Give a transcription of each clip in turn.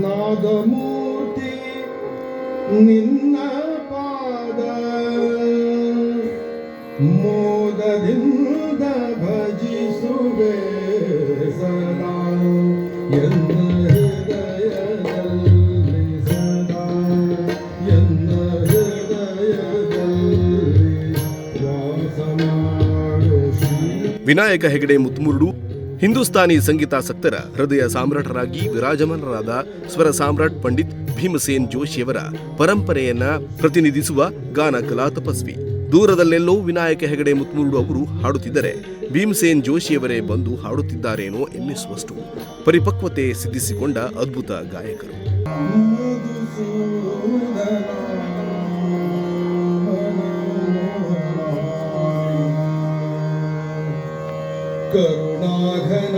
ನಾದಮೂರ್ತಿ ನಿನ್ನ ಪಾದ ಮೋದದಿಂದ ಭಜಿಸುವೆ ಸದಾ ಎನ್ನ ಹೃದಯದಲ್ಲಿ ಸದಾ ಎನ್ನ ಹೃದಯದಲ್ಲಿ ವಾಸ ಮಾಡು ಶ್ರೀ. ವಿನಾಯಕ ಹೆಗಡೆ ಮುತ್ಮುರುಡು ಹಿಂದೂಸ್ತಾನಿ ಸಂಗೀತಾಸಕ್ತರ ಹೃದಯ ಸಾಮ್ರಾಟರಾಗಿ ವಿರಾಜಮಾನರಾದ ಸ್ವರ ಸಾಮ್ರಾಟ್ ಪಂಡಿತ್ ಭೀಮಸೇನ್ ಜೋಶಿಯವರ ಪರಂಪರೆಯನ್ನ ಪ್ರತಿನಿಧಿಸುವ ಗಾನ ಕಲಾ ತಪಸ್ವಿ. ದೂರದಲ್ಲೆಲ್ಲೋ ವಿನಾಯಕ ಹೆಗಡೆ ಮುತ್ಮುರುಡು ಅವರು ಹಾಡುತ್ತಿದ್ದರೆ ಭೀಮಸೇನ್ ಜೋಶಿಯವರೇ ಬಂದು ಹಾಡುತ್ತಿದ್ದಾರೇನೋ ಎನ್ನಿಸುವಷ್ಟು ಪರಿಪಕ್ವತೆ ಸಿದ್ಧಿಸಿಕೊಂಡ ಅದ್ಭುತ ಗಾಯಕರು. ಕರುಣಾಘನ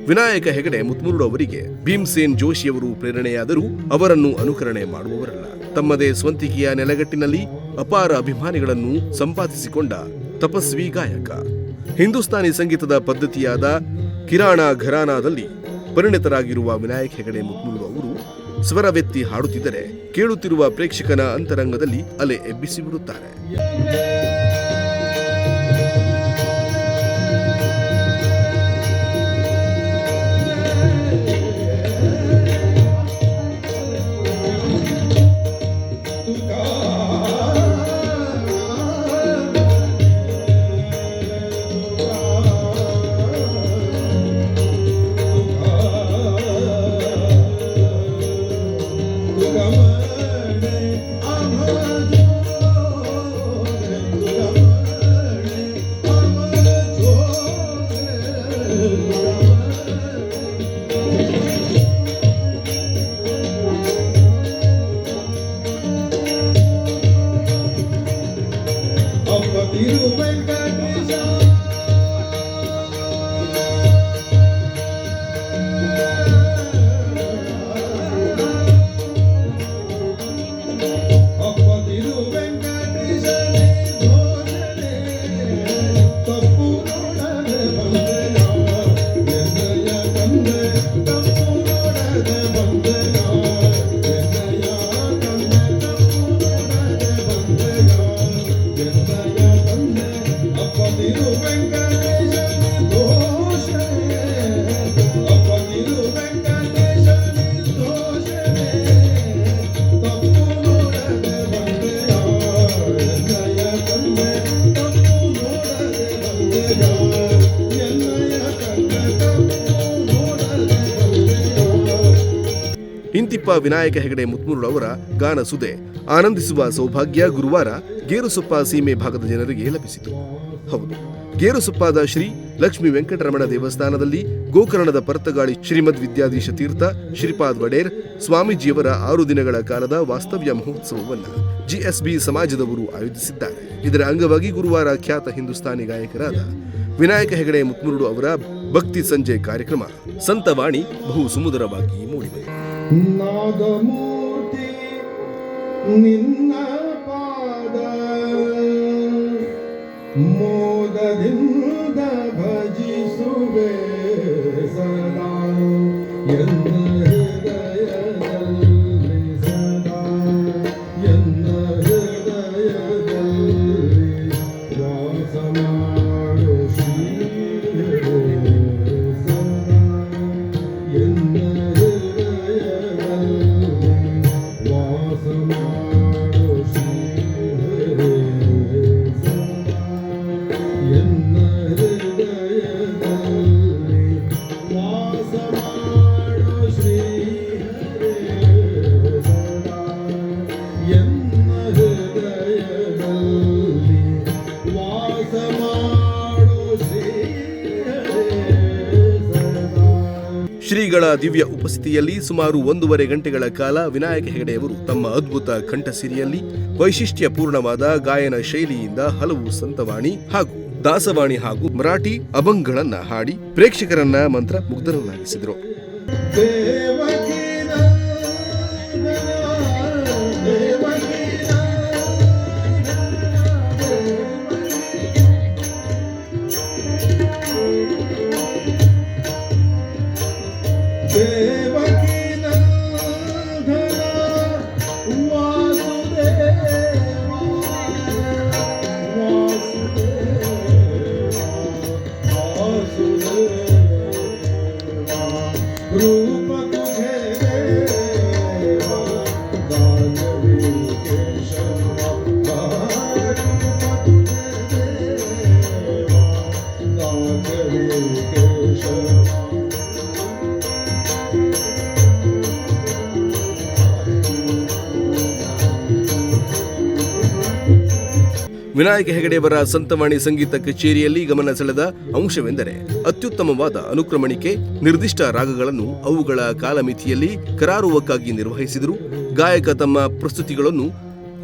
ವಿನಾಯಕ ಹೆಗಡೆ ಮುತ್ಮುರುಡು ಅವರಿಗೆ ಭೀಮಸೇನ್ ಜೋಶಿಯವರು ಪ್ರೇರಣೆಯಾದರೂ ಅವರನ್ನು ಅನುಕರಣೆ ಮಾಡುವವರಲ್ಲ. ತಮ್ಮದೇ ಸ್ವಂತಿಕೆಯ ನೆಲಗಟ್ಟಿನಲ್ಲಿ ಅಪಾರ ಅಭಿಮಾನಿಗಳನ್ನು ಸಂಪಾದಿಸಿಕೊಂಡ ತಪಸ್ವಿ ಗಾಯಕ. ಹಿಂದೂಸ್ತಾನಿ ಸಂಗೀತದ ಪದ್ಧತಿಯಾದ ಕಿರಾಣ ಘರಾನಾದಲ್ಲಿ ಪರಿಣಿತರಾಗಿರುವ ವಿನಾಯಕ ಹೆಗಡೆ ಮುತ್ಮುರುಡು ಅವರು ಸ್ವರವೆತ್ತಿ ಹಾಡುತ್ತಿದ್ದರೆ ಕೇಳುತ್ತಿರುವ ಪ್ರೇಕ್ಷಕನ ಅಂತರಂಗದಲ್ಲಿ ಅಲೆ ಎಬ್ಬಿಸಿಬಿಡುತ್ತಾರೆ. ಇಂತಿಪ್ಪ ವಿನಾಯಕ ಹೆಗಡೆ ಮುತ್ಮುರುಡು ಅವರ ಗಾನ ಸುದೆ ಆನಂದಿಸುವ ಸೌಭಾಗ್ಯ ಗುರುವಾರ ಗೇರುಸೊಪ್ಪ ಸೀಮೆ ಭಾಗದ ಜನರಿಗೆ ಲಭಿಸಿತು. ಹೌದು, ಗೇರುಸೊಪ್ಪಾದ ಶ್ರೀ ಲಕ್ಷ್ಮೀ ವೆಂಕಟರಮಣ ದೇವಸ್ಥಾನದಲ್ಲಿ ಗೋಕರ್ಣದ ಪರ್ತಗಾಳಿ ಶ್ರೀಮದ್ ವಿದ್ಯಾಧೀಶ ತೀರ್ಥ ಶ್ರೀಪಾದ್ ವಡೇರ್ ಸ್ವಾಮೀಜಿಯವರ 6 ದಿನಗಳ ಕಾಲದ ವಾಸ್ತವ್ಯ ಮಹೋತ್ಸವವನ್ನು ಜಿಎಸ್ಬಿ ಸಮಾಜದವರು ಆಯೋಜಿಸಿದ್ದಾರೆ. ಇದರ ಅಂಗವಾಗಿ ಗುರುವಾರ ಖ್ಯಾತ ಹಿಂದೂಸ್ತಾನಿ ಗಾಯಕರಾದ ವಿನಾಯಕ ಹೆಗಡೆ ಮುತ್ಮುರುಡು ಅವರ ಭಕ್ತಿ ಸಂಜೆ ಕಾರ್ಯಕ್ರಮ ಸಂತವಾಣಿ ಬಹು ಸುಮಧುರವಾಗಿ ಮೂಡಿದೆ. ನಾದಮೂರ್ತಿ ನಿನ್ನ ಪಾದ ಮೋದದಿಂದ ಭಜಿಸುವೆ ಸದಾ ಎನ್ನ ಹೃದಯದಲ್ಲಿ ಸದಾ ಎನ್ನ ಹೃದಯದಲ್ಲಿ ವಾಸ ಮಾಡು ಶ್ರೀ ಸದಾ ಎನ್ನ ಹೃದಯದಲ್ಲಿ ವಾಸ ಮಾಡು ಶ್ರೀಗಳ ದಿವ್ಯ ಉಪಸ್ಥಿತಿಯಲ್ಲಿ ಸುಮಾರು 1.5 ಗಂಟೆಗಳ ಕಾಲ ವಿನಾಯಕ ಹೆಗಡೆಯವರು ತಮ್ಮ ಅದ್ಭುತ ಕಂಠಸಿರಿಯಲ್ಲಿ ವೈಶಿಷ್ಟ್ಯಪೂರ್ಣವಾದ ಗಾಯನ ಶೈಲಿಯಿಂದ ಹಲವು ಸಂತವಾಣಿ ಹಾಗೂ ದಾಸವಾಣಿ ಹಾಗೂ ಮರಾಠಿ ಅಭಂಗಗಳನ್ನ ಹಾಡಿ ಪ್ರೇಕ್ಷಕರನ್ನ ಮಂತ್ರ ಮುಗ್ಧರನ್ನಾಗಿಸಿದರು. ವಿನಾಯಕ ಹೆಗಡೆಯವರ ಸಂತವಾಣಿ ಸಂಗೀತ ಕಚೇರಿಯಲ್ಲಿ ಗಮನ ಸೆಳೆದ ಅಂಶವೆಂದರೆ ಅತ್ಯುತ್ತಮವಾದ ಅನುಕ್ರಮಣಿಕೆ, ನಿರ್ದಿಷ್ಟ ರಾಗಗಳನ್ನು ಅವುಗಳ ಕಾಲಮಿತಿಯಲ್ಲಿ ಕರಾರುವಕ್ಕಾಗಿ ನಿರ್ವಹಿಸಿದರು. ಗಾಯಕ ತಮ್ಮ ಪ್ರಸ್ತುತಿಗಳನ್ನು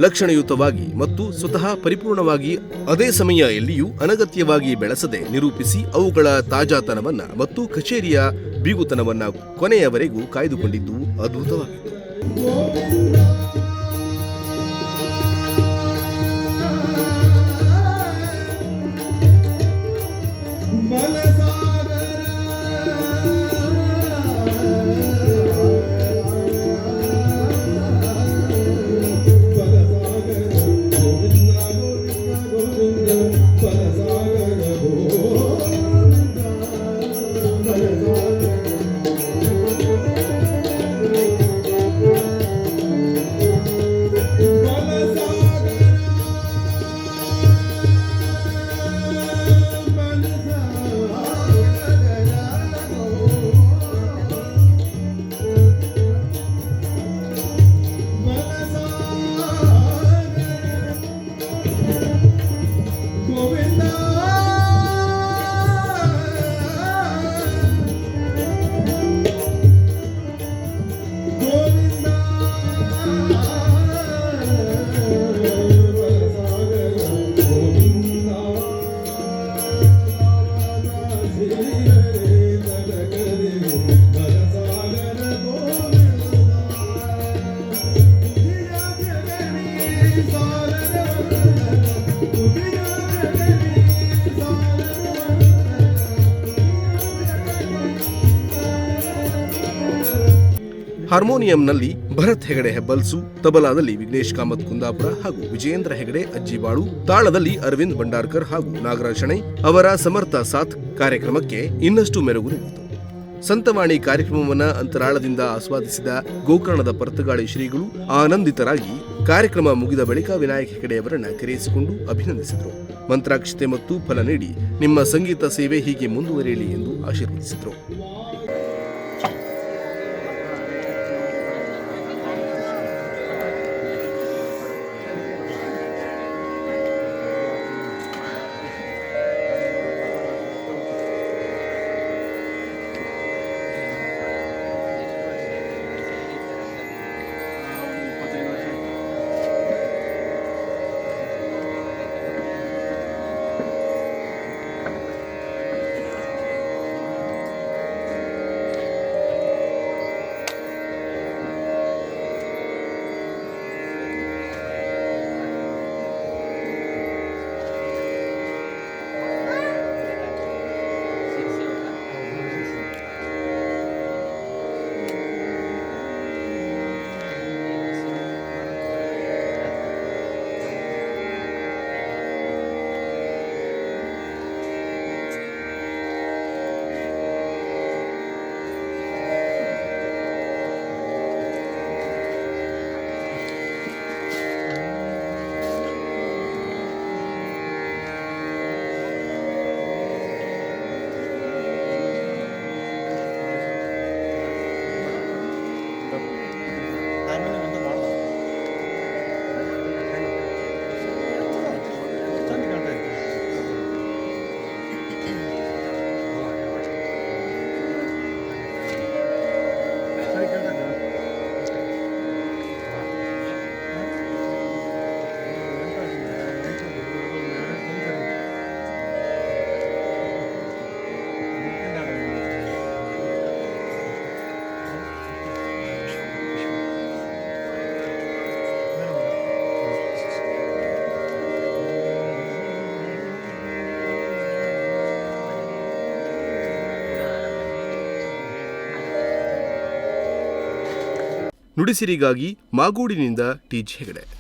ಲಕ್ಷಣಯುತವಾಗಿ ಮತ್ತು ಸ್ವತಃ ಪರಿಪೂರ್ಣವಾಗಿ ಅದೇ ಸಮಯ ಎಲ್ಲಿಯೂ ಅನಗತ್ಯವಾಗಿ ಬೆಳೆಸದೆ ನಿರೂಪಿಸಿ ಅವುಗಳ ತಾಜಾತನವನ್ನ ಮತ್ತು ಕಚೇರಿಯ ಬೀಗುತನವನ್ನ ಕೊನೆಯವರೆಗೂ ಕಾಯ್ದುಕೊಂಡಿದ್ದು ಅದ್ಭುತವಾಗಿತ್ತು. ಹಾರ್ಮೋನಿಯಂನಲ್ಲಿ ಭರತ್ ಹೆಗಡೆ ಹೆಬ್ಬಲ್ಸು, ತಬಲಾದಲ್ಲಿ ವಿಘ್ನೇಶ್ ಕಾಮತ್ ಕುಂದಾಪುರ ಹಾಗೂ ವಿಜಯೇಂದ್ರ ಹೆಗಡೆ ಅಜ್ಜಿಬಾಳು, ತಾಳದಲ್ಲಿ ಅರವಿಂದ್ ಭಂಡಾರ್ಕರ್ ಹಾಗೂ ನಾಗರಾಜ್ ಶೆಣೈ ಅವರ ಸಮರ್ಥ ಸಾಥ್ ಕಾರ್ಯಕ್ರಮಕ್ಕೆ ಇನ್ನಷ್ಟು ಮೆರುಗು ನೀಡಿತು. ಸಂತವಾಣಿ ಕಾರ್ಯಕ್ರಮವನ್ನು ಅಂತರಾಳದಿಂದ ಆಸ್ವಾದಿಸಿದ ಗೋಕರ್ಣದ ಪರ್ತಗಾಳಿ ಶ್ರೀಗಳು ಆನಂದಿತರಾಗಿ ಕಾರ್ಯಕ್ರಮ ಮುಗಿದ ಬಳಿಕ ವಿನಾಯಕ ಹೆಗಡೆಯವರನ್ನ ಕರೆಯಿಸಿಕೊಂಡು ಅಭಿನಂದಿಸಿದರು. ಮಂತ್ರಾಕ್ಷತೆ ಮತ್ತು ಫಲ ನೀಡಿ ನಿಮ್ಮ ಸಂಗೀತ ಸೇವೆ ಹೀಗೆ ಮುಂದುವರಿಯಲಿ ಎಂದು ಆಶೀರ್ವದಿಸಿದರು. ನುಡಿಸಿರಿಗಾಗಿ ಮಾಗೂಡಿನಿಂದ ಟಿ.ಜಿ. ಹೆಗಡೆ.